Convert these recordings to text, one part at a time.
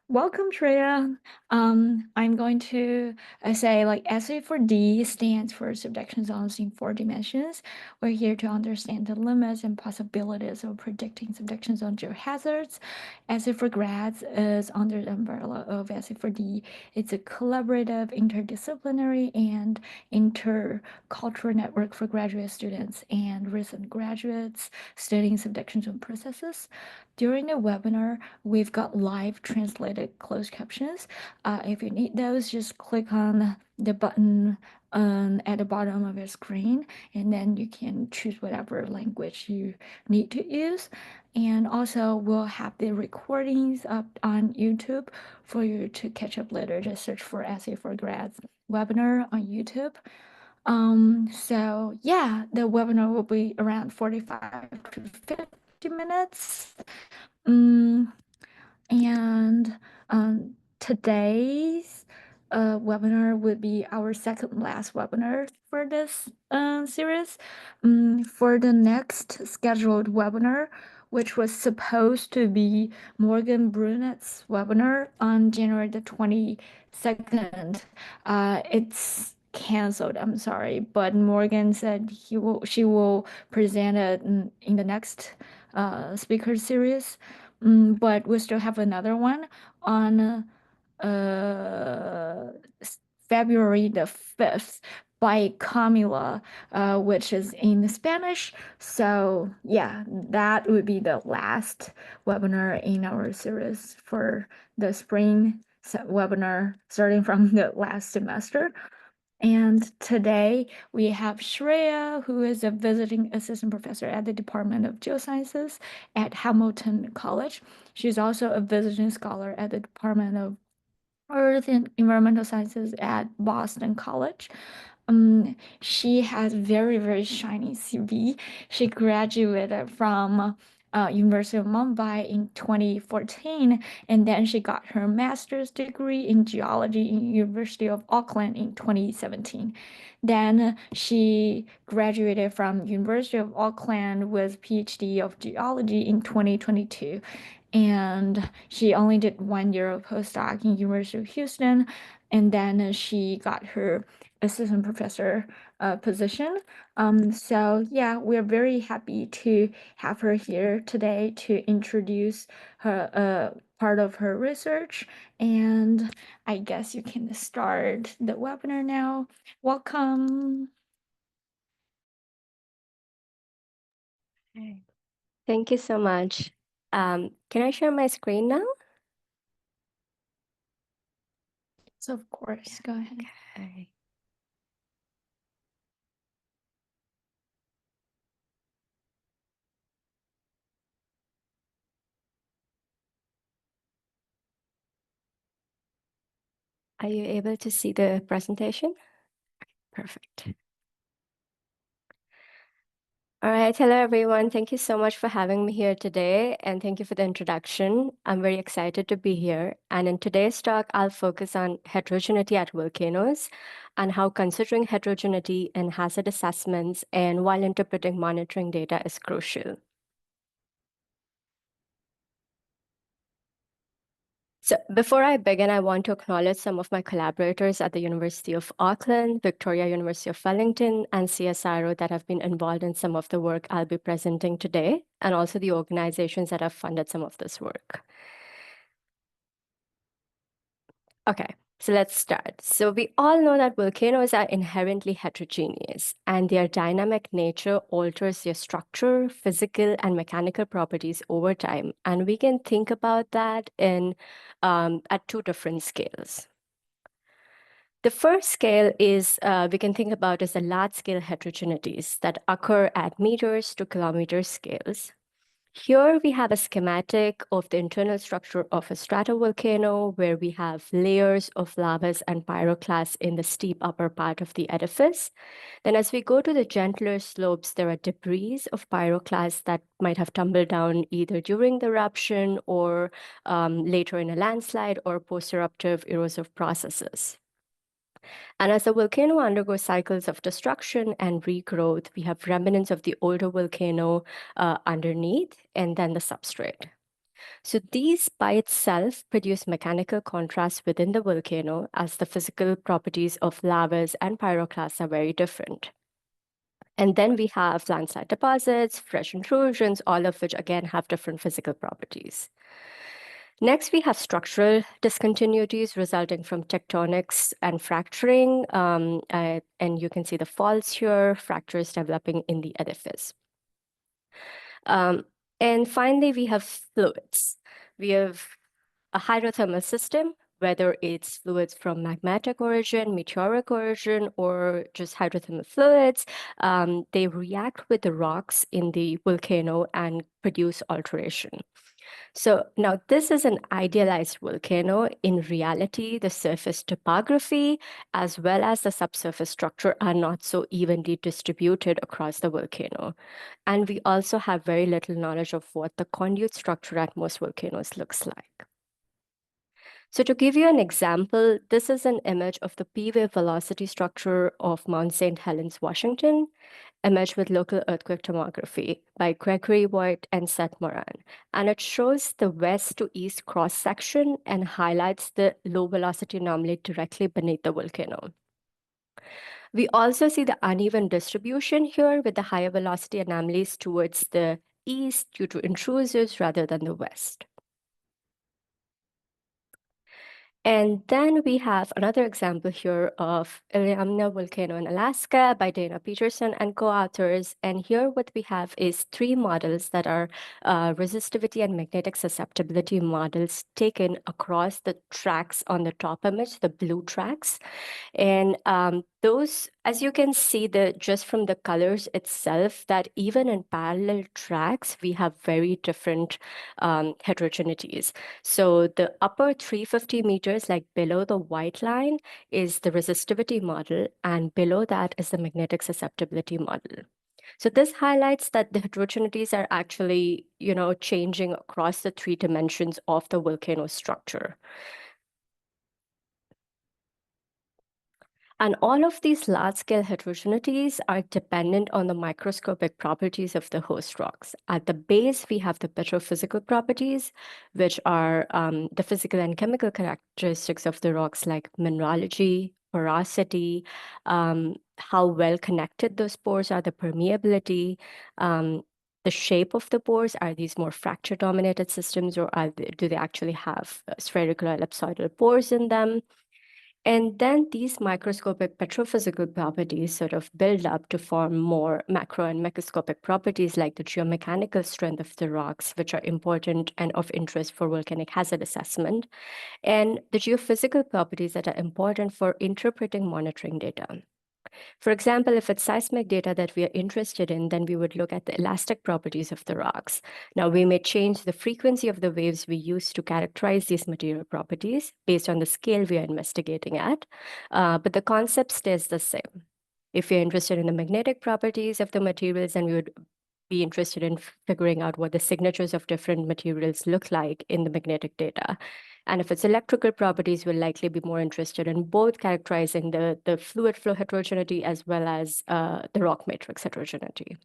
Welcome, Shreya. I'm going to say SZ4D stands for subduction zones in 4 dimensions. We're here to understand the limits and possibilities of predicting subduction zone geohazards. SZ4Grads is under the umbrella of SZ4D. It's a collaborative, interdisciplinary, and intercultural network for graduate students and recent graduates studying subduction zone processes. During the webinar, we've got live translated closed captions. If you need those, just click on the button at the bottom of your screen, and then you can choose whatever language you need to use. And also, we'll have the recordings up on YouTube for you to catch up later. Just search for SZ4Grads webinar on YouTube. So yeah, the webinar will be around 45 to 50 minutes. Mm, and today's webinar would be our second last webinar for this series. For the next scheduled webinar, which was supposed to be Morgan Brunet's webinar on January the 22nd, it's canceled. I'm sorry, but Morgan said she will present it in the next speaker series. But we still have another one on uh, February the 5th by Camila, which is in Spanish. So yeah, that would be the last webinar in our series for the spring webinar starting from the last semester. And today we have Shreya, who is a visiting assistant professor at the Department of Geosciences at Hamilton College. She's also a visiting scholar at the Department of Earth and Environmental Sciences at Boston College. She has very shiny CV. She graduated from University of Mumbai in 2014, and then she got her master's degree in geology in University of Auckland in 2017. Then she graduated from University of Auckland with PhD of geology in 2022. And she only did 1 year of postdoc in University of Houston, and then she got her assistant professor position. So yeah, we're very happy to have her here today to introduce her part of her research. And I guess you can start the webinar now. Welcome. Okay. Thank you so much. Can I share my screen now? So of course, go ahead. Okay. Are you able to see the presentation? Perfect. All right, hello everyone. Thank you so much for having me here today, and thank you for the introduction. I'm very excited to be here. And in today's talk, I'll focus on heterogeneity at volcanoes and how considering heterogeneity in hazard assessments and while interpreting monitoring data is crucial. So before I begin, I want to acknowledge some of my collaborators at the University of Auckland, Victoria University of Wellington, and CSIRO that have been involved in some of the work I'll be presenting today, and also the organizations that have funded some of this work. Okay, so let's start. So we all know that volcanoes are inherently heterogeneous, and their dynamic nature alters their structure, physical, and mechanical properties over time. And we can think about that in at two different scales. The first scale is we can think about as the large-scale heterogeneities that occur at meters to kilometer scales. Here we have a schematic of the internal structure of a stratovolcano where we have layers of lavas and pyroclasts in the steep upper part of the edifice. Then as we go to the gentler slopes, there are debris of pyroclasts that might have tumbled down either during the eruption or later in a landslide or post-eruptive erosive processes. And as the volcano undergoes cycles of destruction and regrowth, we have remnants of the older volcano underneath and then the substrate. So these by itself produce mechanical contrast within the volcano, as the physical properties of lavas and pyroclasts are very different. And then we have landslide deposits, fresh intrusions, all of which again have different physical properties. Next, we have structural discontinuities resulting from tectonics and fracturing. And you can see the faults here, fractures developing in the edifice. And finally, we have fluids. We have a hydrothermal system, whether it's fluids from magmatic origin, meteoric origin, or just hydrothermal fluids. They react with the rocks in the volcano and produce alteration. So now this is an idealized volcano. In reality, the surface topography as well as the subsurface structure are not so evenly distributed across the volcano. And we also have very little knowledge of what the conduit structure at most volcanoes looks like. So to give you an example, this is an image of the P-wave velocity structure of Mount St. Helens, Washington, imaged with local earthquake tomography by Gregory Voigt and Seth Moran. And it shows the west to east cross section and highlights the low velocity anomaly directly beneath the volcano. We also see the uneven distribution here with the higher velocity anomalies towards the east due to intrusions rather than the west. And then we have another example here of Iliamna volcano in Alaska by Dana Peterson and co-authors. And here what we have is three models that are resistivity and magnetic susceptibility models taken across the tracks on the top image, the blue tracks. And those, as you can see, just from the colors itself, that even in parallel tracks, we have very different heterogeneities. So the upper 350 meters, like below the white line, is the resistivity model, and below that is the magnetic susceptibility model. So this highlights that the heterogeneities are actually, changing across the three dimensions of the volcano structure. And all of these large-scale heterogeneities are dependent on the microscopic properties of the host rocks. At the base, we have the petrophysical properties, which are the physical and chemical characteristics of the rocks, like mineralogy, porosity, how well connected those pores are, the permeability, the shape of the pores. Are these more fracture-dominated systems, or do they actually have spherical or ellipsoidal pores in them? And then these microscopic petrophysical properties sort of build up to form more macro and microscopic properties like the geomechanical strength of the rocks, which are important and of interest for volcanic hazard assessment, and the geophysical properties that are important for interpreting monitoring data. For example, if it's seismic data that we are interested in, then we would look at the elastic properties of the rocks. Now, we may change the frequency of the waves we use to characterize these material properties based on the scale we are investigating at, but the concept stays the same. If you're interested in the magnetic properties of the materials, then we would be interested in figuring out what the signatures of different materials look like in the magnetic data. And if it's electrical properties, we'll likely be more interested in both characterizing the fluid flow heterogeneity as well as the rock matrix heterogeneity.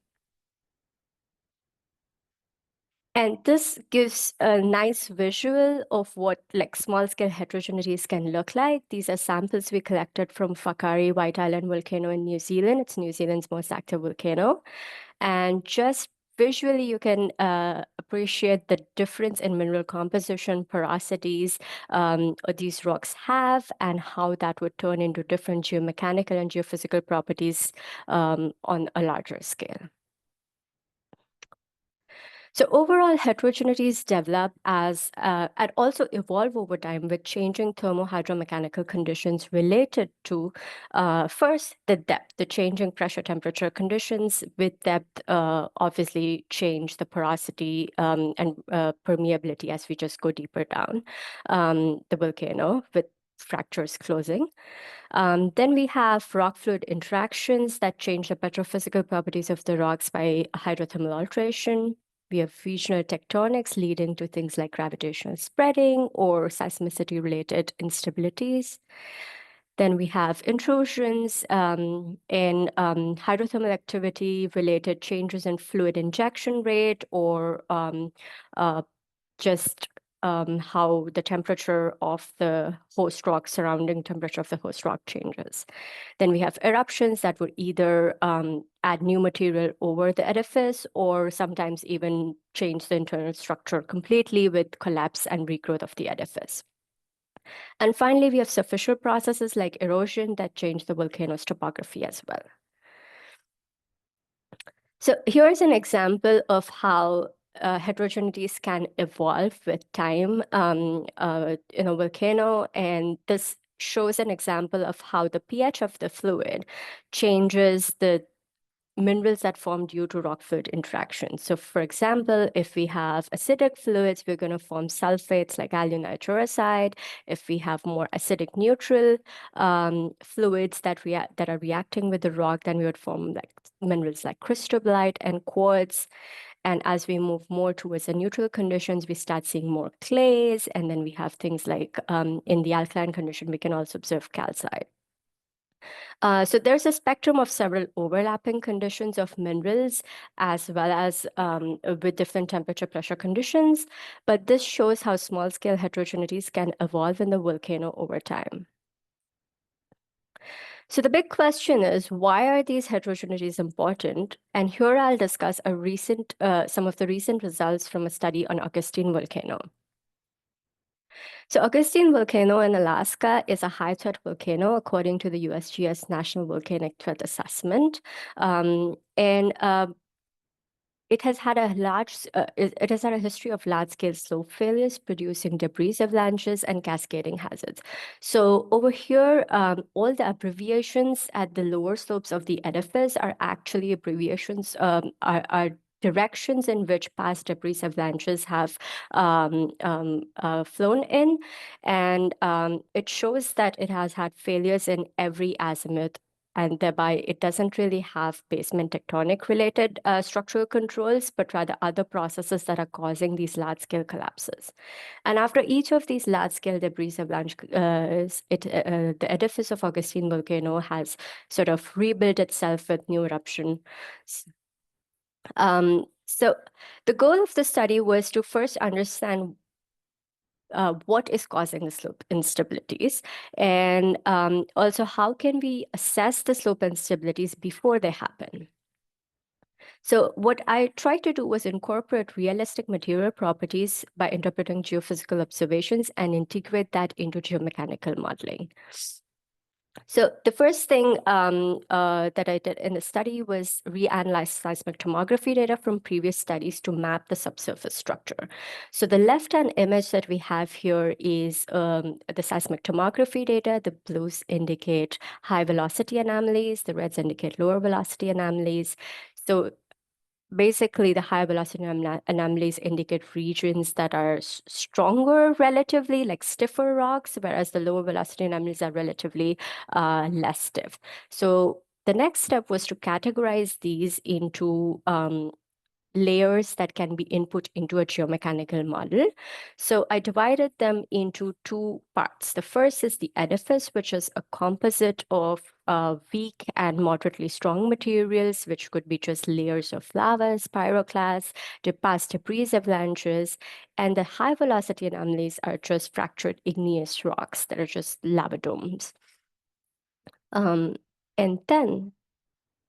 And this gives a nice visual of what small-scale heterogeneities can look like. These are samples we collected from Whakaari White Island volcano in New Zealand. It's New Zealand's most active volcano. And just visually, you can appreciate the difference in mineral composition, porosities these rocks have, and how that would turn into different geomechanical and geophysical properties on a larger scale. So overall, heterogeneities develop and also evolve over time with changing thermohydromechanical conditions related to, first, the depth. The changing pressure temperature conditions with depth obviously change the porosity and permeability as we just go deeper down the volcano with fractures closing. Then we have rock fluid interactions that change the petrophysical properties of the rocks by hydrothermal alteration. We have regional tectonics leading to things like gravitational spreading or seismicity-related instabilities. Then we have intrusions in hydrothermal activity-related changes in fluid injection rate or just how the temperature of the host rock, surrounding temperature of the host rock changes. Then we have eruptions that would either add new material over the edifice or sometimes even change the internal structure completely with collapse and regrowth of the edifice. And finally, we have superficial processes like erosion that change the volcano's topography as well. So here's an example of how heterogeneities can evolve with time in a volcano. And this shows an example of how the pH of the fluid changes the minerals that form due to rock-fluid interaction. So for example, if we have acidic fluids, we're going to form sulfates like alunite. If we have more acidic neutral fluids that are reacting with the rock, then we would form like minerals like cristobalite and quartz. And as we move more towards the neutral conditions, we start seeing more clays. And then we have things like in the alkaline condition, we can also observe calcite. So there's a spectrum of several overlapping conditions of minerals as well as with different temperature pressure conditions. But this shows how small-scale heterogeneities can evolve in the volcano over time. So the big question is, why are these heterogeneities important? And here I'll discuss some of the recent results from a study on Augustine volcano. So Augustine volcano in Alaska is a high-threat volcano according to the USGS National Volcanic Threat Assessment. It has had a history of large-scale slope failures, producing debris avalanches and cascading hazards. So over here, all the abbreviations at the lower slopes of the edifice are actually abbreviations, are directions in which past debris avalanches have flown in. And it shows that it has had failures in every azimuth, and thereby it doesn't really have basement tectonic related structural controls, but rather other processes that are causing these large-scale collapses. And after each of these large-scale debris avalanche, the edifice of Augustine volcano has sort of rebuilt itself with new eruption. So the goal of the study was to first understand what is causing the slope instabilities, and also how can we assess the slope instabilities before they happen. So what I tried to do was incorporate realistic material properties by interpreting geophysical observations and integrate that into geomechanical modeling. So the first thing that I did in the study was reanalyze seismic tomography data from previous studies to map the subsurface structure. So the left-hand image that we have here is the seismic tomography data. The blues indicate high velocity anomalies. The reds indicate lower velocity anomalies. So basically, the high velocity anomalies indicate regions that are stronger relatively, like stiffer rocks, whereas the lower velocity anomalies are relatively less stiff. So the next step was to categorize these into layers that can be input into a geomechanical model. So I divided them into two parts. The first is the edifice, which is a composite of weak and moderately strong materials, which could be just layers of lavas, pyroclasts, past debris avalanches, and the high velocity anomalies are just fractured igneous rocks that are just lava domes. And then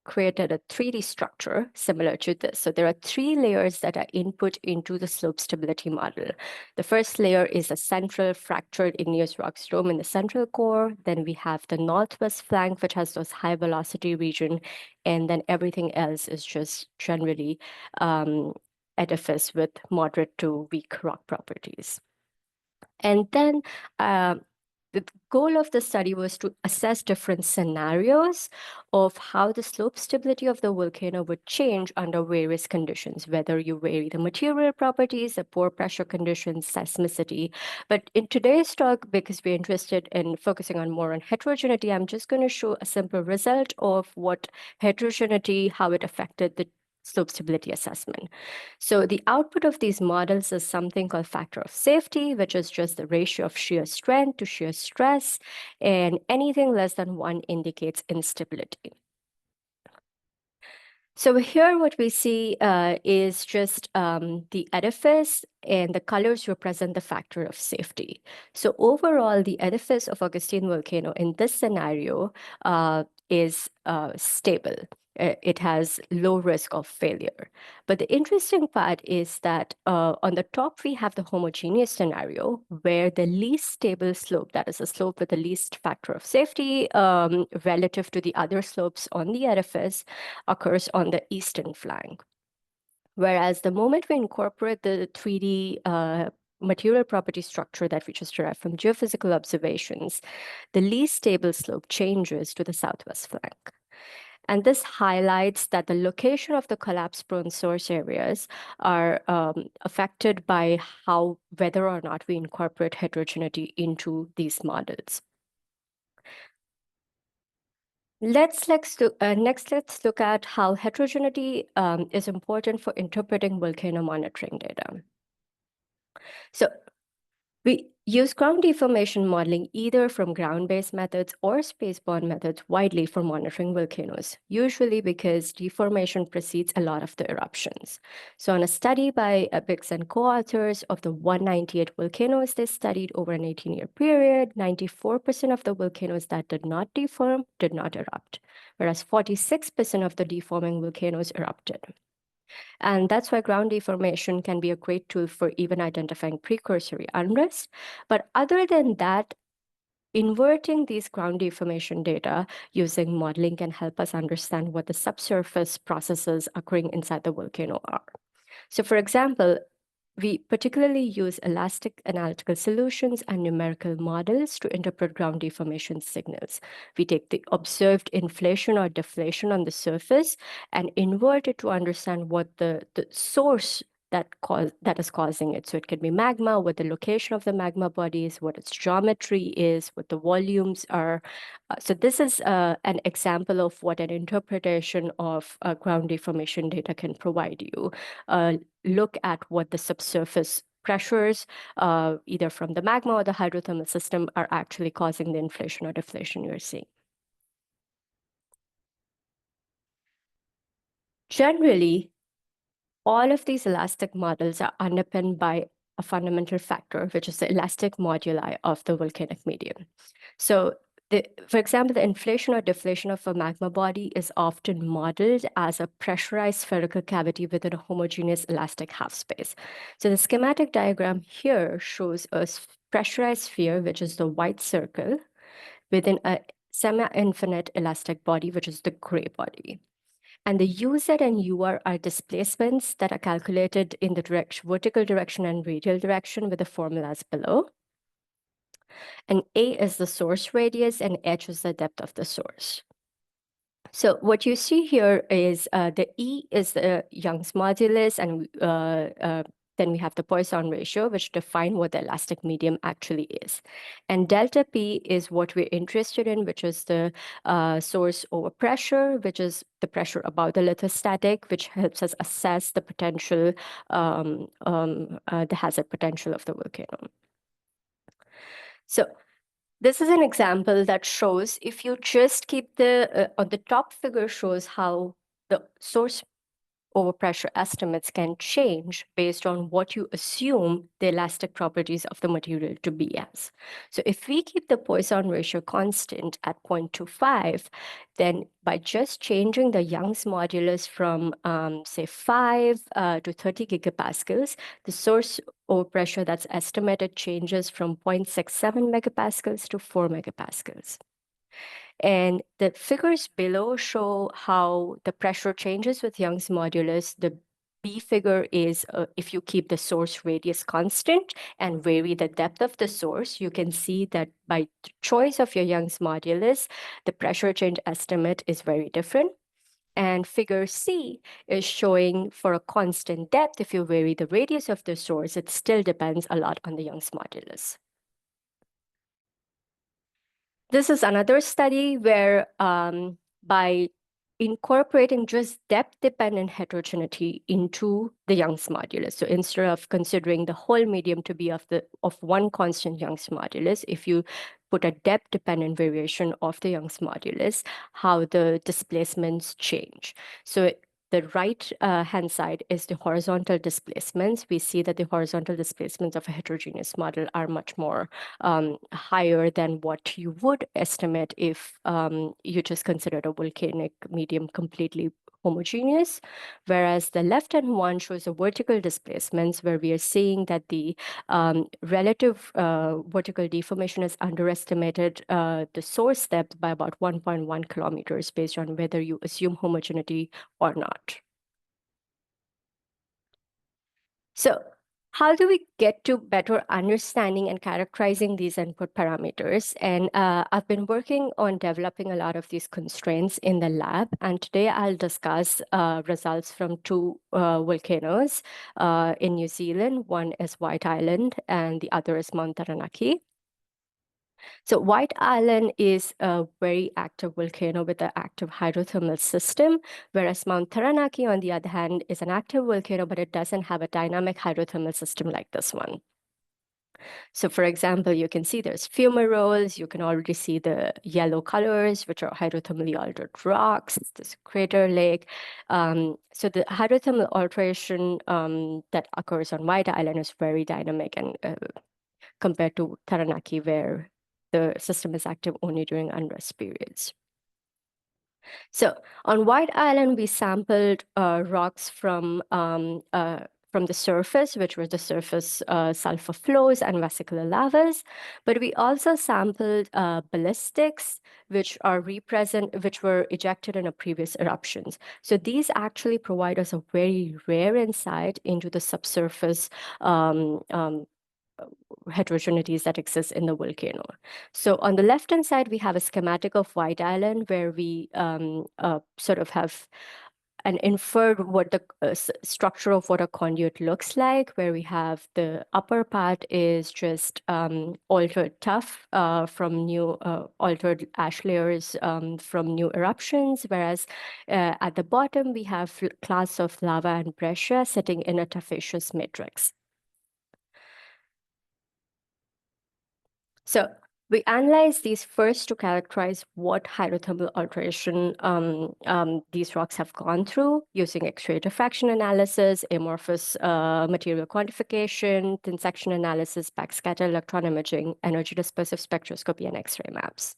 created a 3D structure similar to this. So there are three layers that are input into the slope stability model. The first layer is a central fractured igneous rock dome in the central core. Then we have the northwest flank, which has those high velocity region. And then everything else is just generally edifice with moderate to weak rock properties. And then the goal of the study was to assess different scenarios of how the slope stability of the volcano would change under various conditions, whether you vary the material properties, the pore pressure conditions, seismicity. But in today's talk, because we're interested in focusing on more on heterogeneity, I'm just going to show a simple result of what heterogeneity, how it affected the slope stability assessment. So the output of these models is something called factor of safety, which is just the ratio of shear strength to shear stress, and anything less than 1 indicates instability. So here what we see is just the edifice, and the colors represent the factor of safety. So overall, the edifice of Augustine volcano in this scenario is stable. It has low risk of failure. But the interesting part is that on the top, we have the homogeneous scenario where the least stable slope, that is a slope with the least factor of safety relative to the other slopes on the edifice, occurs on the eastern flank. Whereas the moment we incorporate the 3D material property structure that we just derived from geophysical observations, the least stable slope changes to the southwest flank. And this highlights that the location of the collapse-prone source areas are affected by whether or not we incorporate heterogeneity into these models. Next, let's look at how heterogeneity is important for interpreting volcano monitoring data. So we use ground deformation modeling either from ground-based methods or space-bound methods widely for monitoring volcanoes, usually because deformation precedes a lot of the eruptions. So on a study by Biggs and co-authors of the 198 volcanoes they studied over an 18-year period, 94% of the volcanoes that did not deform did not erupt, whereas 46% of the deforming volcanoes erupted. And that's why ground deformation can be a great tool for even identifying precursory unrest. But other than that, inverting these ground deformation data using modeling can help us understand what the subsurface processes occurring inside the volcano are. So for example, we particularly use elastic analytical solutions and numerical models to interpret ground deformation signals. We take the observed inflation or deflation on the surface and invert it to understand what the source that is causing it. So it could be magma, what the location of the magma body is, what its geometry is, what the volumes are. So this is an example of what an interpretation of ground deformation data can provide you. Look at what the subsurface pressures, either from the magma or the hydrothermal system, are actually causing the inflation or deflation you're seeing. Generally, all of these elastic models are underpinned by a fundamental factor, which is the elastic moduli of the volcanic medium. So for example, the inflation or deflation of a magma body is often modeled as a pressurized spherical cavity within a homogeneous elastic half space. So the schematic diagram here shows a pressurized sphere, which is the white circle, within a semi-infinite elastic body, which is the gray body. And the UZ and UR are displacements that are calculated in the vertical direction and radial direction with the formulas below. And A is the source radius and H is the depth of the source. So what you see here is the E is the Young's modulus, and then we have the Poisson ratio, which define what the elastic medium actually is. And delta P is what we're interested in, which is the source over pressure, which is the pressure above the lithostatic, which helps us assess the potential, the hazard potential of the volcano. So this is an example that shows if you just keep on the top figure shows how the source overpressure estimates can change based on what you assume the elastic properties of the material to be as. So if we keep the Poisson ratio constant at 0.25, then by just changing the Young's modulus from, say, 5 to 30 gigapascals, the source overpressure that's estimated changes from 0.67 megapascals to 4 megapascals. And the figures below show how the pressure changes with Young's modulus. The B figure is if you keep the source radius constant and vary the depth of the source, you can see that by choice of your Young's modulus, the pressure change estimate is very different. And figure C is showing for a constant depth, if you vary the radius of the source, it still depends a lot on the Young's modulus. This is another study where by incorporating just depth-dependent heterogeneity into the Young's modulus. So instead of considering the whole medium to be of one constant Young's modulus, if you put a depth-dependent variation of the Young's modulus, how the displacements change. So the right hand side is the horizontal displacements. We see that the horizontal displacements of a heterogeneous model are much more higher than what you would estimate if you just considered a volcanic medium completely homogeneous, whereas the left-hand one shows the vertical displacements where we are seeing that the relative vertical deformation is underestimated the source depth by about 1.1 kilometers based on whether you assume homogeneity or not. So how do we get to better understanding and characterizing these input parameters? And I've been working on developing a lot of these constraints in the lab. And today I'll discuss results from two volcanoes in New Zealand. One is White Island and the other is Mount Taranaki. So White Island is a very active volcano with an active hydrothermal system, whereas Mount Taranaki, on the other hand, is an active volcano, but it doesn't have a dynamic hydrothermal system like this one. So for example, you can see there's fumaroles. You can already see the yellow colors, which are hydrothermally altered rocks. There's a crater lake. So the hydrothermal alteration that occurs on White Island is very dynamic and compared to Taranaki, where the system is active only during unrest periods. So on White Island, we sampled rocks from the surface, which were the surface sulfur flows and vesicular lavas. But we also sampled ballistics, which were ejected in a previous eruptions. So these actually provide us a very rare insight into the subsurface heterogeneities that exist in the volcano. So on the left-hand side, we have a schematic of White Island where we sort of have and inferred what the structure of what a conduit looks like, where we have the upper part is just altered tuff from new altered ash layers from new eruptions, whereas at the bottom we have clasts of lava and breccia sitting in a tuffaceous matrix. So we analyze these first to characterize what hydrothermal alteration these rocks have gone through using X-ray diffraction analysis, amorphous material quantification, thin section analysis, backscatter electron imaging, energy dispersive spectroscopy, and X-ray maps.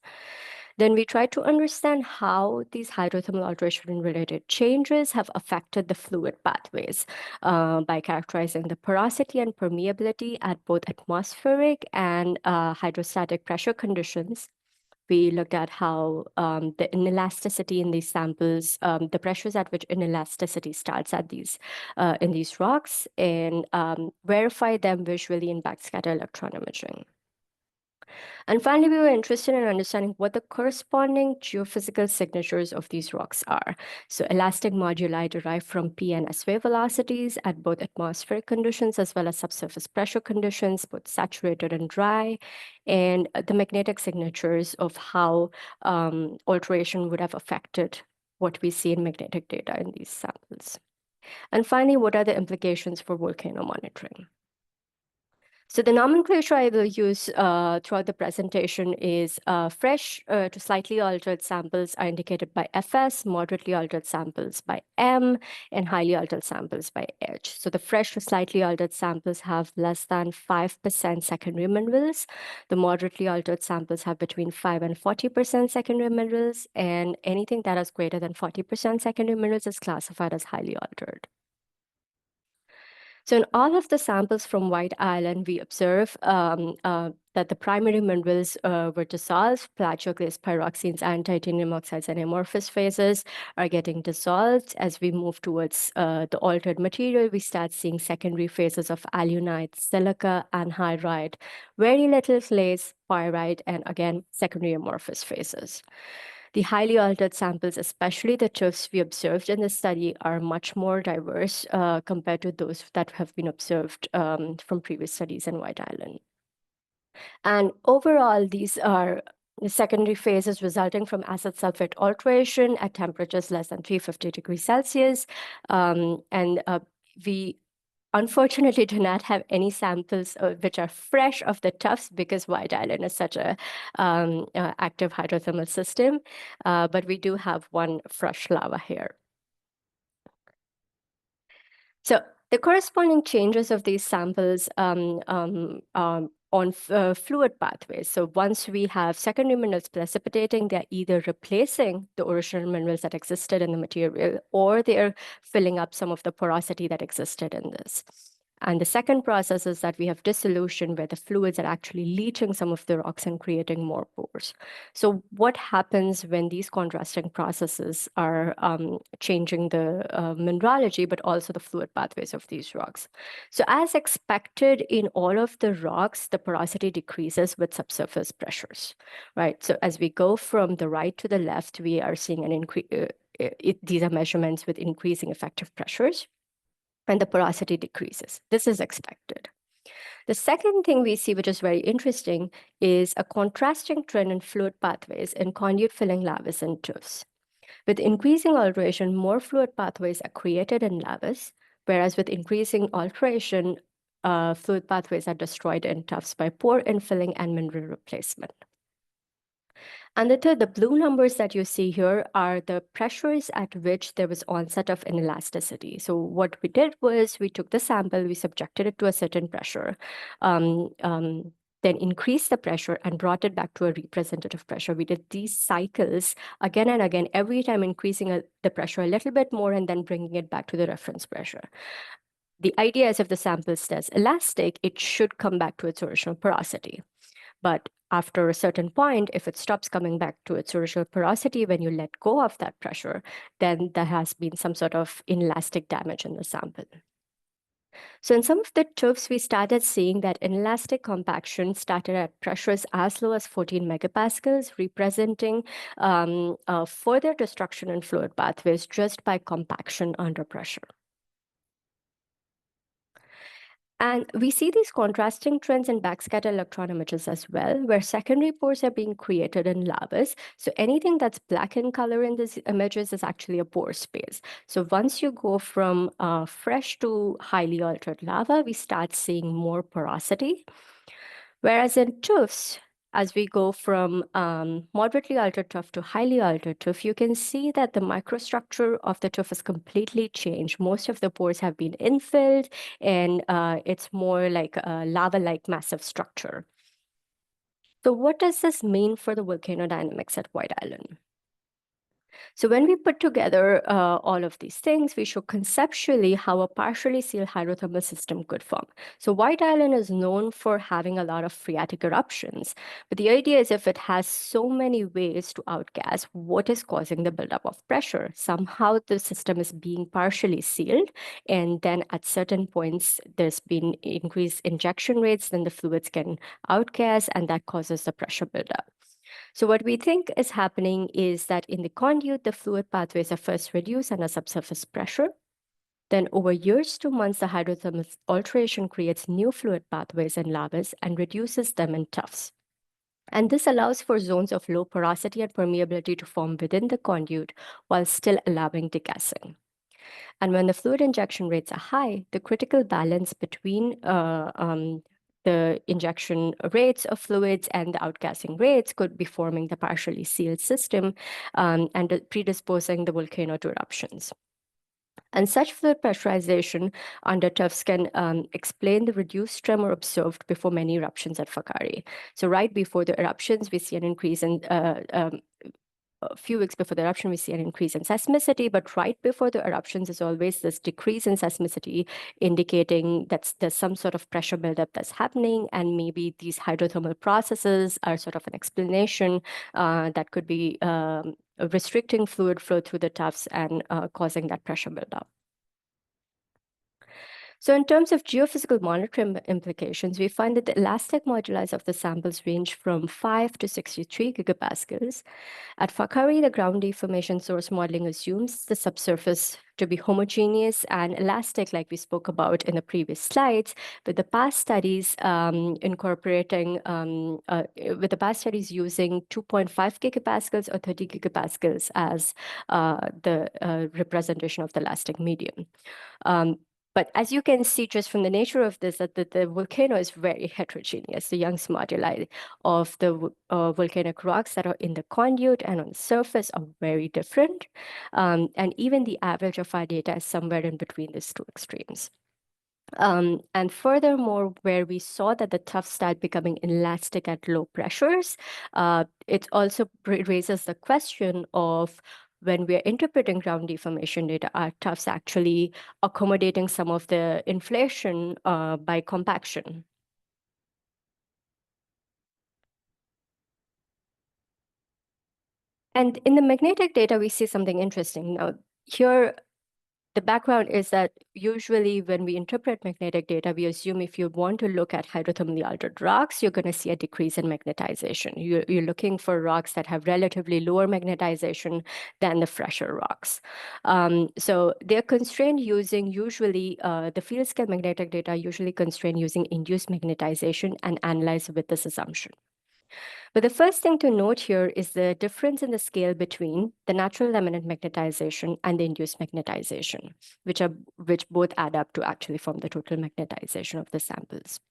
Then we try to understand how these hydrothermal alteration-related changes have affected the fluid pathways by characterizing the porosity and permeability at both atmospheric and hydrostatic pressure conditions. We looked at how the inelasticity in these samples, the pressures at which inelasticity starts at these in these rocks, and verify them visually in backscatter electron imaging. And finally, we were interested in understanding what the corresponding geophysical signatures of these rocks are. So elastic moduli derived from P and S wave velocities at both atmospheric conditions as well as subsurface pressure conditions, both saturated and dry, and the magnetic signatures of how alteration would have affected what we see in magnetic data in these samples. And finally, what are the implications for volcano monitoring? So the nomenclature I will use throughout the presentation is fresh to slightly altered samples are indicated by FS, moderately altered samples by M, and highly altered samples by H. So the fresh to slightly altered samples have less than 5% secondary minerals. The moderately altered samples have between 5 and 40% secondary minerals, and anything that is greater than 40% secondary minerals is classified as highly altered. So in all of the samples from White Island, we observe that the primary minerals were dissolved. Plagioclase, pyroxenes, and titanium oxides and amorphous phases are getting dissolved. As we move towards the altered material, we start seeing secondary phases of alunite, silica, anhydrite, very little clays, pyrite, and again, secondary amorphous phases. The highly altered samples, especially the tuffs we observed in the study, are much more diverse compared to those that have been observed from previous studies in White Island. And overall, these are the secondary phases resulting from acid sulfate alteration at temperatures less than 350 degrees Celsius. We unfortunately do not have any samples which are fresh of the tuffs because White Island is such a active hydrothermal system, but we do have one fresh lava here. So the corresponding changes of these samples on fluid pathways. So once we have secondary minerals precipitating, they're either replacing the original minerals that existed in the material, or they're filling up some of the porosity that existed in this. And the second process is that we have dissolution, where the fluids are actually leaching some of the rocks and creating more pores. So what happens when these contrasting processes are changing the mineralogy, but also the fluid pathways of these rocks? So as expected in all of the rocks, the porosity decreases with subsurface pressures, right? So as we go from the right to the left, we are seeing an increase. These are measurements with increasing effective pressures, and the porosity decreases. This is expected. The second thing we see, which is very interesting, is a contrasting trend in fluid pathways in conduit filling lavas and tuffs. With increasing alteration, more fluid pathways are created in lavas, whereas with increasing alteration, fluid pathways are destroyed in tuffs by pore infilling and mineral replacement. And the third, the blue numbers that you see here are the pressures at which there was onset of inelasticity. So what we did was we took the sample, we subjected it to a certain pressure, then increased the pressure and brought it back to a representative pressure. We did these cycles again and again, every time increasing the pressure a little bit more and then bringing it back to the reference pressure. The idea is if the sample stays elastic, it should come back to its original porosity. But after a certain point, if it stops coming back to its original porosity when you let go of that pressure, then there has been some sort of inelastic damage in the sample. So in some of the tuffs, we started seeing that inelastic compaction started at pressures as low as 14 megapascals, representing further destruction in fluid pathways just by compaction under pressure. And we see these contrasting trends in backscatter electron images as well, where secondary pores are being created in lavas. So anything that's black in color in these images is actually a pore space. So once you go from fresh to highly altered lava, we start seeing more porosity. Whereas in tuffs, as we go from moderately altered tuff to highly altered tuff, you can see that the microstructure of the tuff has completely changed. Most of the pores have been infilled, and it's more like a lava-like massive structure. So what does this mean for the volcanodynamics at White Island? So when we put together all of these things, we show conceptually how a partially sealed hydrothermal system could form. So White Island is known for having a lot of phreatic eruptions, but the idea is if it has so many ways to outgas, what is causing the buildup of pressure? Somehow the system is being partially sealed, and then at certain points, there's been increased injection rates, then the fluids can outgas, and that causes the pressure buildup. So what we think is happening is that in the conduit, the fluid pathways are first reduced under subsurface pressure. Then over years to months, the hydrothermal alteration creates new fluid pathways in lavas and reduces them in tuffs. And this allows for zones of low porosity and permeability to form within the conduit while still allowing degassing. And when the fluid injection rates are high, the critical balance between the injection rates of fluids and the outgassing rates could be forming the partially sealed system and predisposing the volcano to eruptions. And such fluid pressurization under tuffs can explain the reduced tremor observed before many eruptions at Fakari. So right before the eruptions, we see an increase in a few weeks before the eruption, we see an increase in seismicity, but right before the eruptions is always this decrease in seismicity, indicating that there's some sort of pressure buildup that's happening, and maybe these hydrothermal processes are sort of an explanation that could be restricting fluid flow through the tuffs and causing that pressure buildup. So in terms of geophysical monitoring implications, we find that the elastic moduli of the samples range from 5 to 63 gigapascals. At Fakari, the ground deformation source modeling assumes the subsurface to be homogeneous and elastic, like we spoke about in the previous slides, with the past studies using 2.5 gigapascals or 30 gigapascals as the representation of the elastic medium. But as you can see just from the nature of this, that the volcano is very heterogeneous. The Young's moduli of the volcanic rocks that are in the conduit and on the surface are very different. And even the average of our data is somewhere in between these two extremes. And furthermore, where we saw that the tufts start becoming elastic at low pressures, it also raises the question of when we are interpreting ground deformation data, are tufts actually accommodating some of the inflation by compaction? And in the magnetic data, we see something interesting. Now, here, the background is that usually when we interpret magnetic data, we assume if you want to look at hydrothermally altered rocks, you're going to see a decrease in magnetization. You're looking for rocks that have relatively lower magnetization than the fresher rocks. So they're constrained using usually the field scale magnetic data are usually constrained using induced magnetization and analyzed with this assumption. But the first thing to note here is the difference in the scale between the natural remnant magnetization and the induced magnetization, which both add up to actually form the total magnetization of the samples.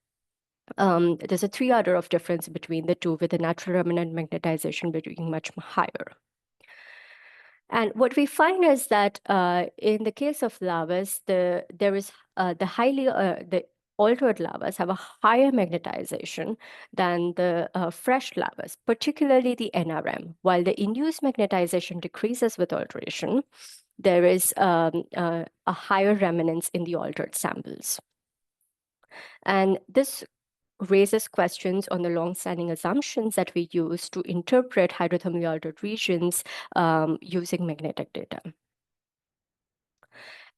There's a 3 order of difference between the two, with the natural remnant magnetization being much higher. And what we find is that in the case of lavas, the altered lavas have a higher magnetization than the fresh lavas, particularly the NRM. While the induced magnetization decreases with alteration, there is a higher remnants in the altered samples. And this raises questions on the long-standing assumptions that we use to interpret hydrothermally altered regions using magnetic data.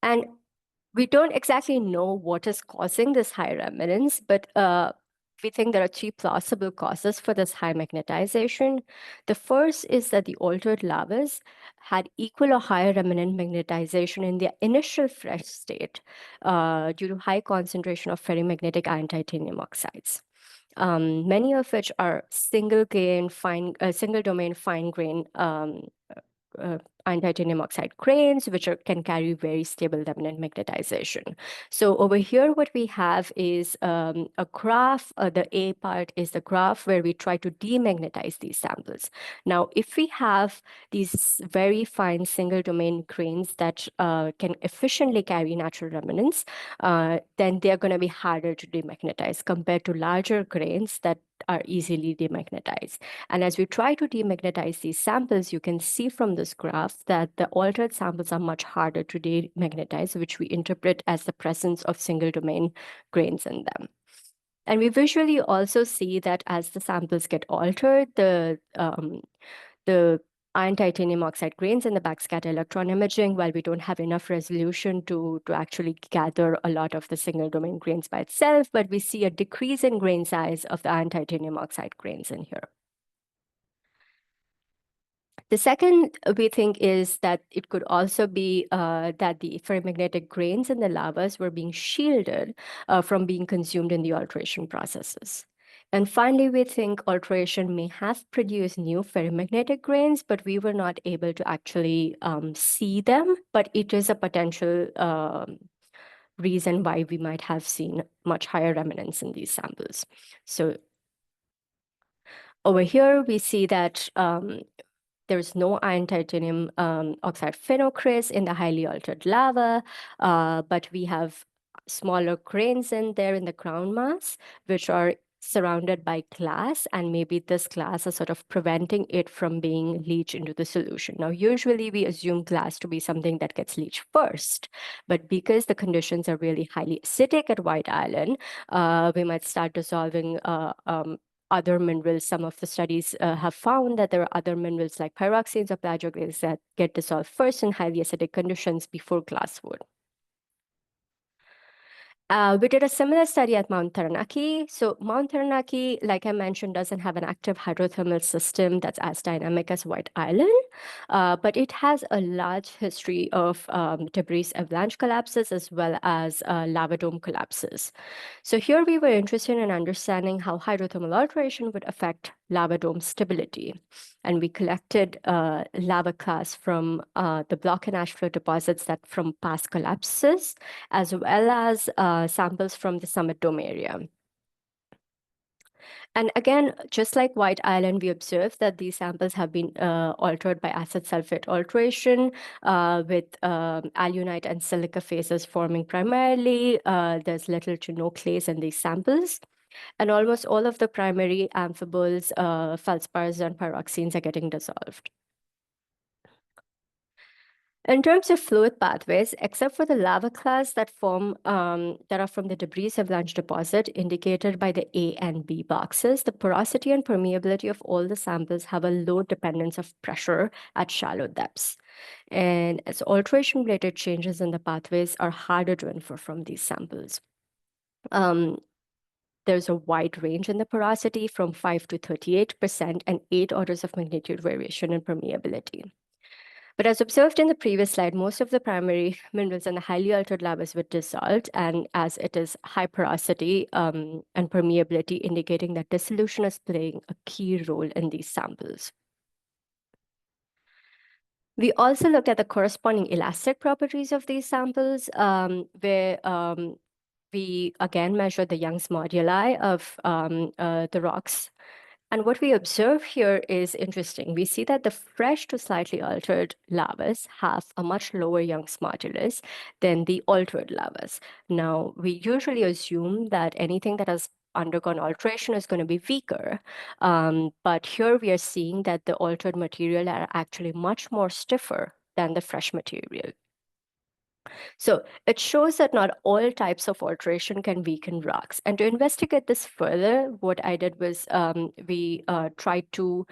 And we don't exactly know what is causing this high remnants, but we think there are 3 plausible causes for this high magnetization. The first is that the altered lavas had equal or higher remnant magnetization in their initial fresh state due to high concentration of ferromagnetic iron titanium oxides. Many of which are single domain fine grain iron titanium oxide grains, which can carry very stable remnant magnetization. So over here, what we have is a graph. The A part is the graph where we try to demagnetize these samples. Now, if we have these very fine single domain grains that can efficiently carry natural remnants, then they're going to be harder to demagnetize compared to larger grains that are easily demagnetized. And as we try to demagnetize these samples, you can see from this graph that the altered samples are much harder to demagnetize, which we interpret as the presence of single domain grains in them. And we visually also see that as the samples get altered, the iron titanium oxide grains in the backscatter electron imaging, while we don't have enough resolution to actually gather a lot of the single domain grains by itself, but we see a decrease in grain size of the iron titanium oxide grains in here. The second we think is that it could also be that the ferromagnetic grains in the lavas were being shielded from being consumed in the alteration processes. And finally, we think alteration may have produced new ferromagnetic grains, but we were not able to actually see them. But it is a potential reason why we might have seen much higher remnants in these samples. So over here, we see that there's no iron titanium oxide phenocryst in the highly altered lava, but we have smaller grains in there in the ground mass, which are surrounded by glass, and maybe this glass is sort of preventing it from being leached into the solution. Now, usually we assume glass to be something that gets leached first, but because the conditions are really highly acidic at White Island, we might start dissolving other minerals. Some of the studies have found that there are other minerals like pyroxenes or plagioclase that get dissolved first in highly acidic conditions before glass would. We did a similar study at Mount Taranaki. So Mount Taranaki, like I mentioned, doesn't have an active hydrothermal system that's as dynamic as White Island. but it has a large history of debris avalanche collapses as well as lava dome collapses. So here we were interested in understanding how hydrothermal alteration would affect lava dome stability. And we collected lava class from the block and ash flow deposits that from past collapses, as well as samples from the summit dome area. And again, just like White Island, we observed that these samples have been altered by acid sulfate alteration with alunite and silica phases forming primarily. There's little to no clays in these samples. And almost all of the primary amphiboles, feldspars, and pyroxenes are getting dissolved. In terms of fluid pathways, except for the lava clasts that form that are from the debris avalanche deposit indicated by the A and B boxes, the porosity and permeability of all the samples have a low dependence of pressure at shallow depths. And as alteration-related changes in the pathways are harder to infer from these samples. There's a wide range in the porosity from 5 to 38% and 8 orders of magnitude variation in permeability. But as observed in the previous slide, most of the primary minerals in the highly altered lavas were dissolved, and as it is high porosity and permeability, indicating that dissolution is playing a key role in these samples. We also looked at the corresponding elastic properties of these samples, where we again measured the Young's moduli of the rocks. And what we observe here is interesting. We see that the fresh to slightly altered lavas have a much lower Young's modulus than the altered lavas. Now, we usually assume that anything that has undergone alteration is going to be weaker. But here we are seeing that the altered material are actually much more stiffer than the fresh material. So it shows that not all types of alteration can weaken rocks. And to investigate this further, what I did was we tried to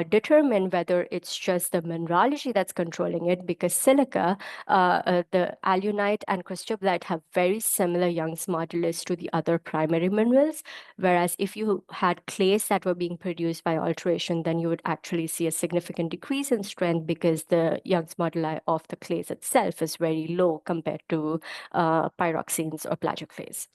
determine whether it's just the mineralogy that's controlling it, because silica, the alunite and cristobalite have very similar Young's modulus to the other primary minerals. Whereas if you had clays that were being produced by alteration, then you would actually see a significant decrease in strength because the Young's moduli of the clays itself is very low compared to pyroxenes or plagioclase.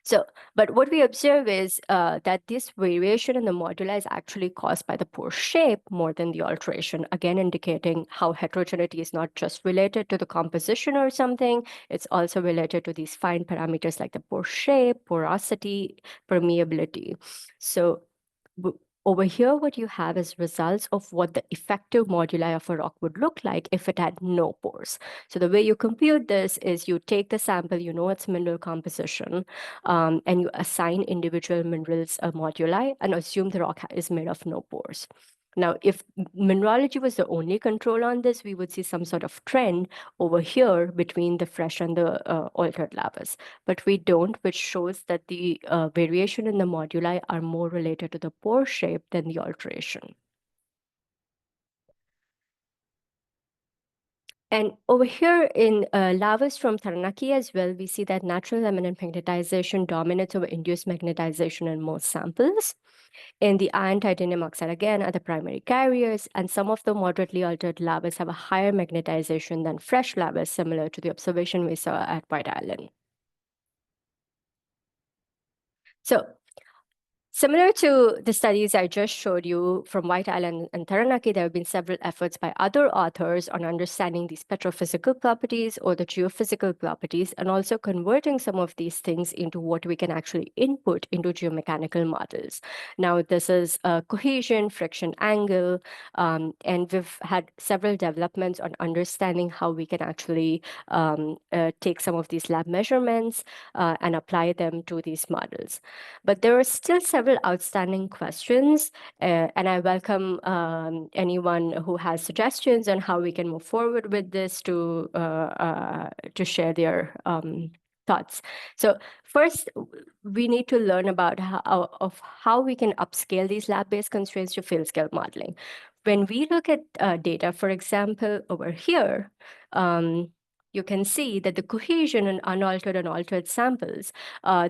So, but what we observe is that this variation in the moduli is actually caused by the pore shape more than the alteration, again indicating how heterogeneity is not just related to the composition or something, it's also related to these fine parameters like the pore shape, porosity, permeability. So over here, what you have is results of what the effective moduli of a rock would look like if it had no pores. So the way you compute this is you take the sample, you know its mineral composition, and you assign individual minerals a moduli and assume the rock is made of no pores. Now, if mineralogy was the only control on this, we would see some sort of trend over here between the fresh and the altered lavas. But we don't, which shows that the variation in the moduli are more related to the pore shape than the alteration. And over here in lavas from Kanakiya as well, we see that natural eminent magnetization dominates over induced magnetization in most samples. In the iron titanium oxide, again, are the primary carriers, and some of the moderately altered lavas have a higher magnetization than fresh lavas, similar to the observation we saw at White Island. So similar to the studies I just showed you from White Island and Taranaki, there have been several efforts by other authors on understanding these petrophysical properties or the geophysical properties, and also converting some of these things into what we can actually input into geomechanical models. Now, this is cohesion, friction angle, and we've had several developments on understanding how we can actually take some of these lab measurements and apply them to these models. But there are still several outstanding questions, and I welcome anyone who has suggestions on how we can move forward with this to share their thoughts. So first, we need to learn about how we can upscale these lab-based constraints to field-scale modeling. When we look at data, for example, over here, you can see that the cohesion in unaltered and altered samples,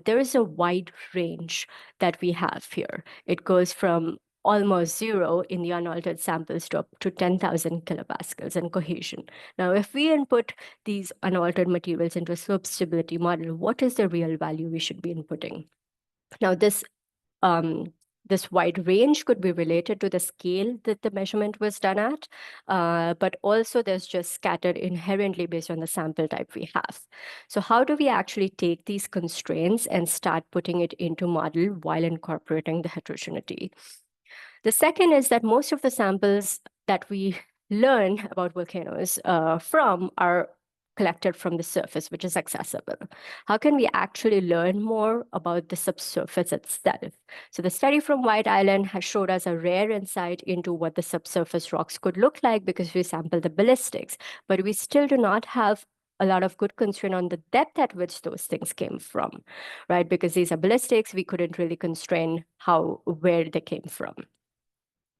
there is a wide range that we have here. It goes from almost zero in the unaltered samples to up to 10,000 kilopascals in cohesion. Now, if we input these unaltered materials into a slope stability model, what is the real value we should be inputting? Now, um, this wide range could be related to the scale that the measurement was done at, but also there's just scattered inherently based on the sample type we have. So how do we actually take these constraints and start putting it into model while incorporating the heterogeneity? The second is that most of the samples that we learn about volcanoes from are collected from the surface, which is accessible. How can we actually learn more about the subsurface itself? So the study from White Island has showed us a rare insight into what the subsurface rocks could look like because we sampled the ballistics, but we still do not have a lot of good constraint on the depth at which those things came from, right? Because these are ballistics, we couldn't really constrain where they came from.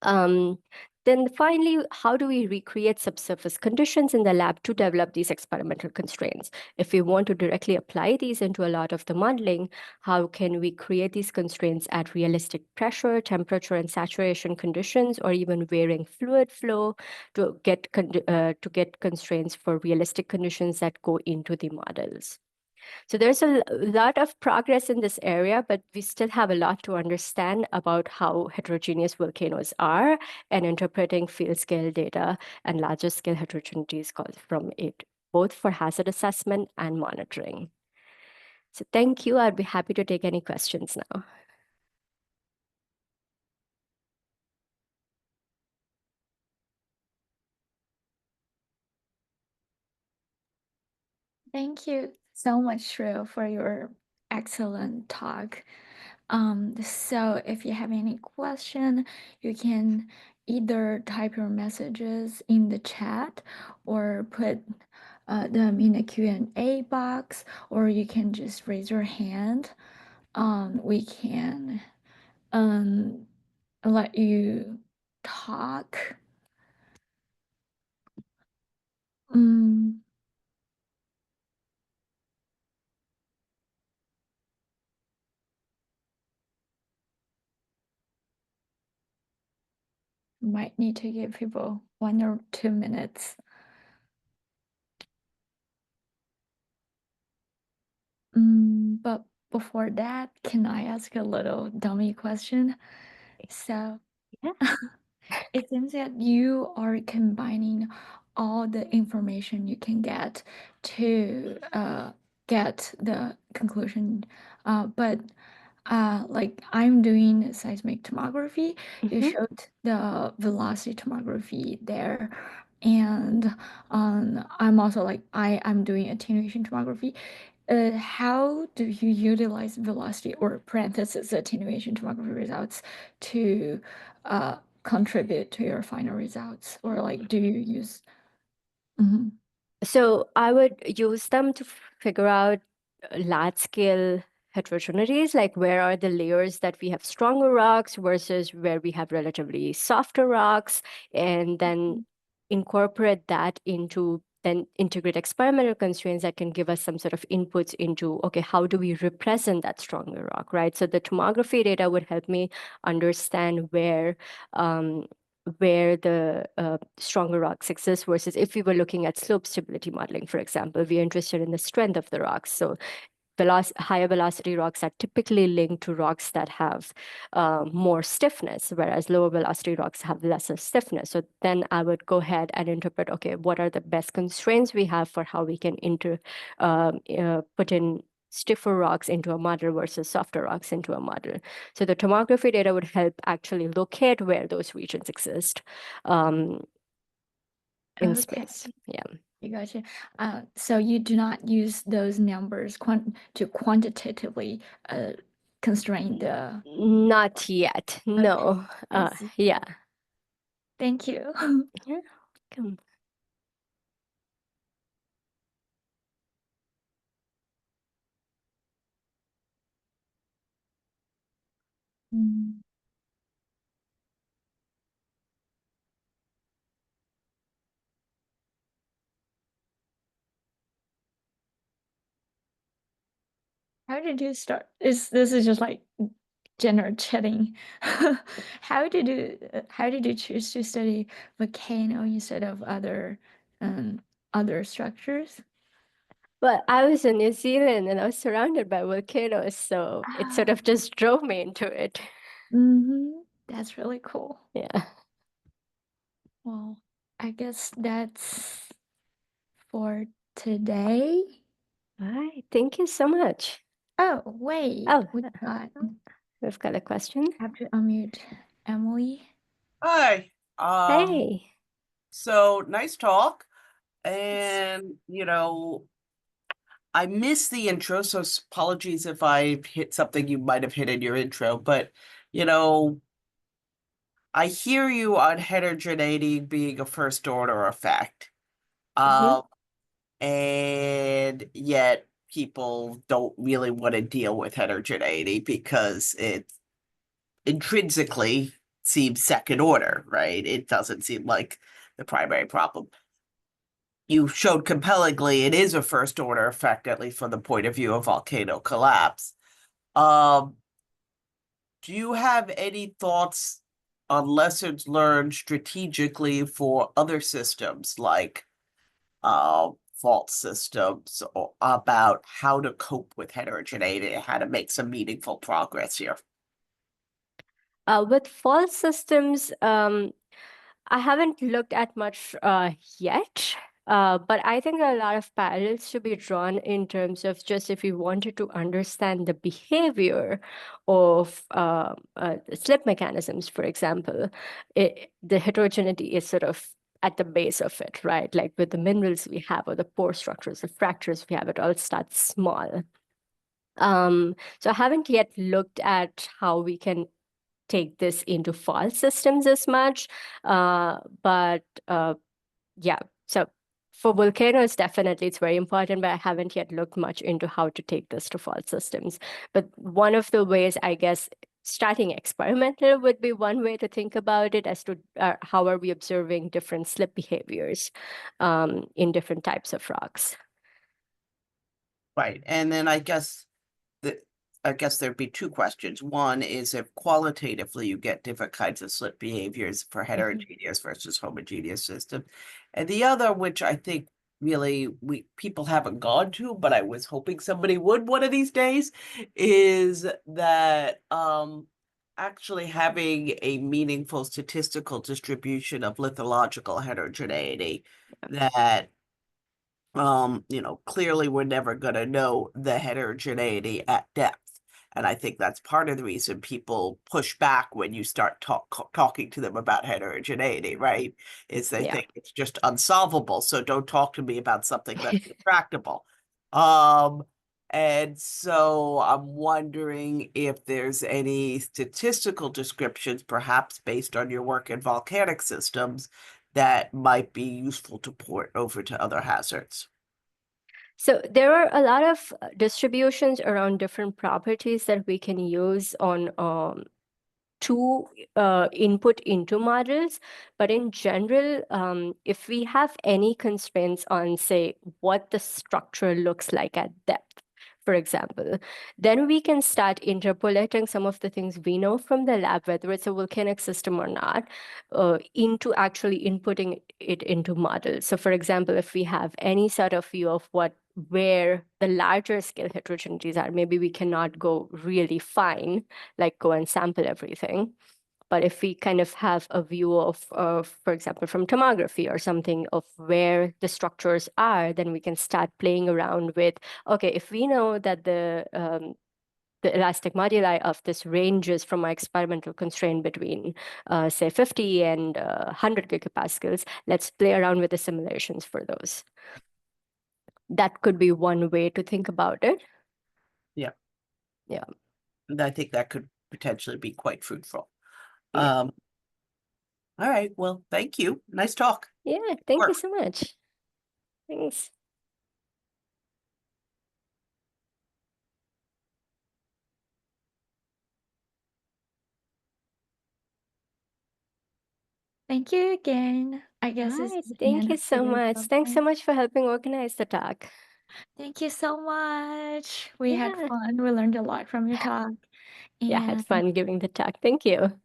Um, then finally, how do we recreate subsurface conditions in the lab to develop these experimental constraints? If we want to directly apply these into a lot of the modeling, how can we create these constraints at realistic pressure, temperature, and saturation conditions, or even varying fluid flow to get constraints for realistic conditions that go into the models? So there's a lot of progress in this area, but we still have a lot to understand about how heterogeneous volcanoes are and interpreting field scale data and larger scale heterogeneities from it, both for hazard assessment and monitoring. So thank you. I'd be happy to take any questions now. Thank you so much, Shreya, for your excellent talk. So if you have any question, you can either type your messages in the chat or put them in the Q&A box, or you can just raise your hand. We can um, let you talk. Mm, might need to give people 1 or 2 minutes. But before that, can I ask a little dummy question? So Yeah. it seems that you are combining all the information you can get to get the conclusion. But like I'm doing seismic tomography, you Mhm. showed the velocity tomography there. And I'm also like I'm doing attenuation tomography. How do you utilize velocity or parenthesis attenuation tomography results to contribute to your final results? Or like, do you use? Mhm. So I would use them to figure out large scale heterogeneities, like where are the layers that we have stronger rocks versus where we have relatively softer rocks, and then incorporate that into then integrate experimental constraints that can give us some sort of inputs into, okay, how do we represent that stronger rock, right? So the tomography data would help me understand where the stronger rocks exist versus if we were looking at slope stability modeling, for example, we're interested in the strength of the rocks. So higher velocity rocks are typically linked to rocks that have more stiffness, whereas lower velocity rocks have lesser stiffness. So then I would go ahead and interpret, okay, what are the best constraints we have for how we can put in stiffer rocks into a model versus softer rocks into a model. So the tomography data would help actually locate where those regions exist in Okay, space. Yeah. I gotcha. So you do not use those numbers to quantitatively constrain the. Not yet. Okay, No. I see. Yeah. Thank you. Yeah. Come. Mm. How did you start? Is this is just like general chatting. How did you choose to study volcano instead of um other structures? Well, I was in New Zealand and I was surrounded by volcanoes, so it sort Ah, of just drove me into it. That's really cool. Yeah. Well, I guess that's for today. All right. Thank you so much. Oh, wait, Oh, we've got a question. have to unmute Emily. Hi. Hey. So nice talk. Yes. And, I missed the intro, so apologies if I hit something you might have hit in your intro, but, you know, I hear you on heterogeneity being a first order effect. Mhm. Um, and yet people don't really want to deal with heterogeneity because it intrinsically seems second order, right? It doesn't seem like the primary problem. You showed compellingly it is a first order effect, at least from the point of view of volcano collapse. Um, do you have any thoughts on lessons learned strategically for other systems like fault systems or about how to cope with heterogeneity and how to make some meaningful progress here? With fault systems, I haven't looked at much yet, but I think there are a lot of parallels to be drawn in terms of just if we wanted to understand the behavior of slip mechanisms, for example, the heterogeneity is sort of at the base of it, right? Like with the minerals we have or the pore structures, the fractures we have, it all starts small. So I haven't yet looked at how we can take this into fault systems as much. But yeah, so for volcanoes, definitely it's very important, but I haven't yet looked much into how to take this to fault systems. But one of the ways, I guess, starting experimental would be one way to think about it as to how are we observing different slip behaviors in different types of rocks. Right. And then I guess there'd be two questions. One is if qualitatively you get different kinds of slip behaviors for heterogeneous versus homogeneous systems. And the other, which I think really people haven't gone to, but I was hoping somebody would one of these days, is that actually having a meaningful statistical distribution of lithological heterogeneity that clearly we're never going to know the heterogeneity at depth. And I think that's part of the reason people push back when you start talking to them about heterogeneity, right? Is they Yeah. think it's just unsolvable. So don't talk to me about something that's intractable. Um, and so I'm wondering if there's any statistical descriptions, perhaps based on your work in volcanic systems, that might be useful to port over to other hazards. So there are a lot of distributions around different properties that we can use on to input into models. But in general, if we have any constraints on, say, what the structure looks like at depth, for example, then we can start interpolating some of the things we know from the lab, whether it's a volcanic system or not, into actually inputting it into models. So for example, if we have any sort of view of where the larger scale heterogeneities are, maybe we cannot go really fine, like go and sample everything. But if we kind of have a view of, for example, from tomography or something of where the structures are, then we can start playing around with, okay, if we know that the elastic moduli of this ranges from my experimental constraint between, say, 50 and 100 gigapascals, let's play around with the simulations for those. That could be one way to think about it. Yeah. Yeah. And I think that could potentially be quite fruitful. Yeah. All right. Well, thank you. Nice talk. Yeah. Thank you Work. so much. Thanks. Thank you again. I All guess it's right. the Thank end you of so today's much. Thanks so session. much for helping organize the talk. Thank you so much. We had Yeah. fun. We learned a lot from your talk. Yeah, I had And fun giving the talk. Thank you.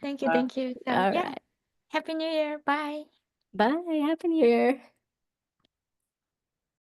thank you, Uh, thank you. So All yeah, right. Happy New Year. Bye. Bye. Happy New Year.